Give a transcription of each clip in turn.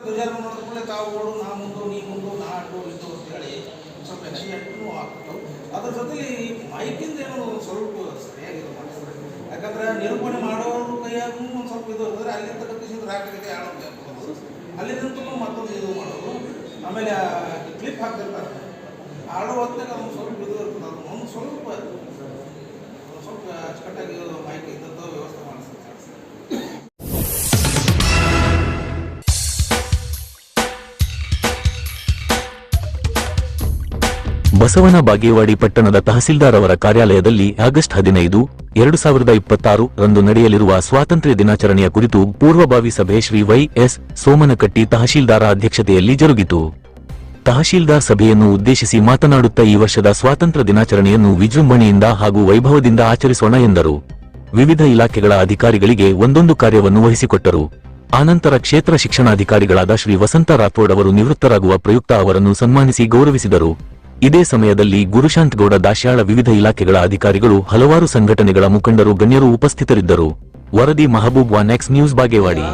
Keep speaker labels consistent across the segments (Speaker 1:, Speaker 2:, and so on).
Speaker 1: ಧ್ವಜಾರೋಹಣ ಮಾಡಿದ ಕೂಡಲೇ ತಾವುಗಳು ನಾ ಮುಂದು ನೀ ಮುಂದು ನಾ ಅಡ್ಡು ಇದು ಅಂತೇಳಿ ಸ್ವಲ್ಪ ಆ್ಯಕ್ಸಿಡೆಂಟ್ನೂ ಆಗ್ತವೆ. ಅದ್ರ ಜೊತೆಲಿ ಮೈಕಿಂದ ಏನೋ ಸ್ವಲ್ಪ ಸರಿಯಾಗಿದೆ ಮಾಡಿದ್ರೆ, ಯಾಕಂದ್ರೆ ನಿರೂಪಣೆ ಮಾಡೋರು ಕೈಯಾಗೂ ಒಂದು ಸ್ವಲ್ಪ ಇದು ಇರ್ತದೆ. ಅಲ್ಲಿಂದ ಕಟ್ಟಿಸಿದ್ರೆ ರಾಕಲಿಗೆ ಆಳೋದು ಅಲ್ಲಿಂದ ಮತ್ತೊಂದು ಇದು ಮಾಡೋದು. ಆಮೇಲೆ ಕ್ಲಿಪ್ ಹಾಕ್ತಿರ್ತಾರೆ ಆಡೋ ಹೊತ್ತಿನಾಗ ಅದೊಂದು ಸ್ವಲ್ಪ ಇದು ಇರ್ತದೆ. ಅದು ಒಂದು ಸ್ವಲ್ಪ ಅಚ್ಚುಕಟ್ಟಾಗಿ ಮೈಕ್ ಇದ್ದದ್ದು ವ್ಯವಸ್ಥೆ ಮಾಡಿಸ್ತಾರೆ.
Speaker 2: ಬಸವನ ಬಾಗೇವಾಡಿ ಪಟ್ಟಣದ ತಹಸೀಲ್ದಾರ್ ಅವರ ಕಾರ್ಯಾಲಯದಲ್ಲಿ ಆಗಸ್ಟ್ 15, 2026 ರಂದು ನಡೆಯಲಿರುವ ಸ್ವಾತಂತ್ರ್ಯ ದಿನಾಚರಣೆಯ ಕುರಿತು ಪೂರ್ವಭಾವಿ ಸಭೆ ಶ್ರೀ ವೈ.ಎಸ್. ಸೋಮನಕಟ್ಟಿ ತಹಶೀಲ್ದಾರ ಅಧ್ಯಕ್ಷತೆಯಲ್ಲಿ ಜರುಗಿತು. ತಹಶೀಲ್ದಾರ್ ಸಭೆಯನ್ನು ಉದ್ದೇಶಿಸಿ ಮಾತನಾಡುತ್ತಾ ಈ ವರ್ಷದ ಸ್ವಾತಂತ್ರ್ಯ ದಿನಾಚರಣೆಯನ್ನು ವಿಜೃಂಭಣೆಯಿಂದ ಹಾಗೂ ವೈಭವದಿಂದ ಆಚರಿಸೋಣ ಎಂದರು. ವಿವಿಧ ಇಲಾಖೆಗಳ ಅಧಿಕಾರಿಗಳಿಗೆ ಒಂದೊಂದು ಕಾರ್ಯವನ್ನು ವಹಿಸಿಕೊಟ್ಟರು. ಆನಂತರ ಕ್ಷೇತ್ರ ಶಿಕ್ಷಣಾಧಿಕಾರಿಗಳಾದ ಶ್ರೀ ವಸಂತ ರಾಥೋಡ್ ಅವರು ನಿವೃತ್ತರಾಗುವ ಪ್ರಯುಕ್ತ ಅವರನ್ನು ಸನ್ಮಾನಿಸಿ ಗೌರವಿಸಿದರು. ಇದೇ ಸಮಯದಲ್ಲಿ ಗುರುಶಾಂತ್ ಗೌಡ ದಾಶ್ಯಾಳ ವಿವಿಧ ಇಲಾಖೆಗಳ ಅಧಿಕಾರಿಗಳು, ಹಲವಾರು ಸಂಘಟನೆಗಳ ಮುಖಂಡರು, ಗಣ್ಯರು ಉಪಸ್ಥಿತರಿದ್ದರು. ವರದಿ ಮಹಬೂಬ್, 1X ನ್ಯೂಸ್, ಬಾಗೇವಾಡಿ.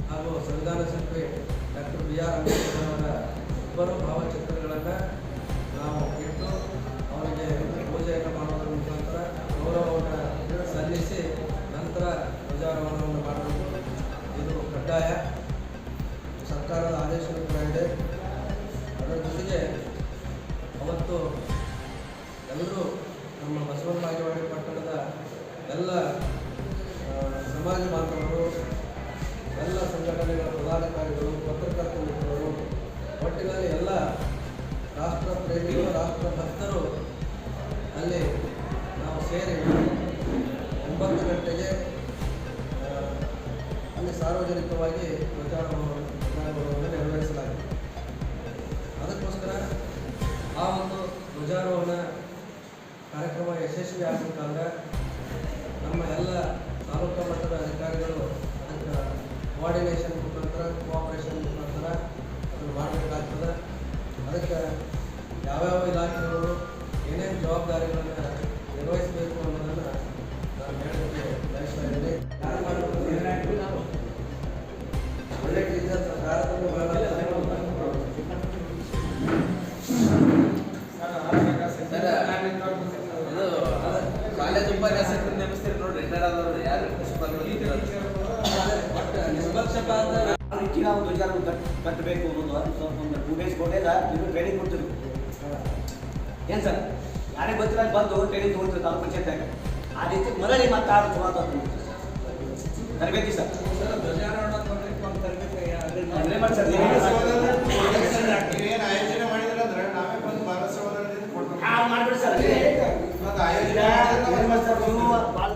Speaker 3: ಹಾಗೂ ಸಂವಿಧಾನ ಶಿಲ್ಪಿ ಡಾಕ್ಟರ್ B.R. ಅಂಬೇಡ್ಕರ್ ಅವರ ಇಬ್ಬರು ಭಾವಚಿತ್ರಗಳನ್ನು ನಾವು ಇಟ್ಟು ಅವರಿಗೆ ಪೂಜೆಯನ್ನು ಮಾಡೋದ್ರ ಮುಖಾಂತರ ಗೌರವವನ್ನು ಸಲ್ಲಿಸಿ ನಂತರ ಧ್ವಜಾರೋಹಣವನ್ನು ಮಾಡಬೇಕು. ಇದು ಕಡ್ಡಾಯ, ಸರ್ಕಾರದ ಆದೇಶವೂ ಕೂಡ ಇದೆ. ಅದರ ಜೊತೆಗೆ ಅವತ್ತು ಎಲ್ಲರೂ ನಮ್ಮ ಬಸವನ ಬಾಗೇವಾಡಿ ಪಟ್ಟಣದ ಎಲ್ಲ ಸಮಾಜ ಬಾಂಧವರು, ಎಲ್ಲ ಸಂಘಟನೆಗಳ ಪದಾಧಿಕಾರಿಗಳು, ಪತ್ರಕರ್ತ ಮಿತ್ರರು, ಒಟ್ಟಿನಲ್ಲಿ ಎಲ್ಲ ರಾಷ್ಟ್ರ ಪ್ರೇಮಿಗಳು, ರಾಷ್ಟ್ರ ಭಕ್ತರು ಅಲ್ಲಿ ನಾವು ಸೇರಿ 9 ಗಂಟೆಗೆ ಅಲ್ಲಿ ಸಾರ್ವಜನಿಕವಾಗಿ ಧ್ವಜಾರೋಹಣವನ್ನು ನೆರವೇರಿಸಲಾಗಿದೆ. ಅದಕ್ಕೋಸ್ಕರ ಆ ಒಂದು ಧ್ವಜಾರೋಹಣ ಕಾರ್ಯಕ್ರಮ ಯಶಸ್ವಿ ಆಗಬೇಕಾದ್ರೆ ನಮ್ಮ ಎಲ್ಲ ತಾಲೂಕು ಮಟ್ಟದ ಅಧಿಕಾರಿಗಳು ಅದಕ್ಕೆ ಕೋಆರ್ಡಿನೇಷನ್ ಮುಖಾಂತರ, ಕೋಆಪರೇಷನ್ ಮುಖಾಂತರ ಅದನ್ನು ಮಾಡಬೇಕಾಗ್ತದೆ. ಅದಕ್ಕೆ ಯಾವ್ಯಾವ ಇಲಾಖೆಗಳು ಏನೇನು ಜವಾಬ್ದಾರಿಗಳನ್ನು ನಿರ್ವಹಿಸಬೇಕು ಅನ್ನೋದನ್ನು ನಾನು ಹೇಳಲಿಕ್ಕೆ ಬಯಸ್ತಾ ಇದ್ದೀನಿ. ಯಾರು ಮಾಡಬೇಕು ಒಳ್ಳೆ ಟೀಚರ್ಸ್ ಭಾರತದಲ್ಲಿ ಕಾಲೇಜ್ ಉಪನ್ಯಾಸಕರು ನೇಮಿಸ್ತೀರಿ ನೋಡ್ರಿ, ರಿಟೈರ್ಡ್ ಯಾರು
Speaker 4: ನಾವು ಧ್ವಜಾರೋಹಣ ಕಟ್ಟಬೇಕು ಅನ್ನೋದು ಸ್ವಲ್ಪ ಒಂದು 2 days ಕೊಟ್ಟಿಲ್ಲ. ನೀವು ಟ್ರೈನಿಂಗ್ ಕೊಡ್ತೀವಿ ಏನು ಸರ್? ಯಾರೇ ಗೊತ್ತಿಲ್ಲ ಬಂದು ಟ್ರೈನಿಂಗ್ ತೊಗೊಳ್ತೀವಿ ತಾಲೂಕು ಪಂಚಾಯತ್ನಾಗ. ಆ ರೀತಿ ಮರಳಿ ಮತ್ತೆ ಆಡು ತರಬೇತಿ ಸರ್.
Speaker 3: ಧ್ವಜಾರೋಹಣ ತರಬೇತಿ
Speaker 4: ಸರ್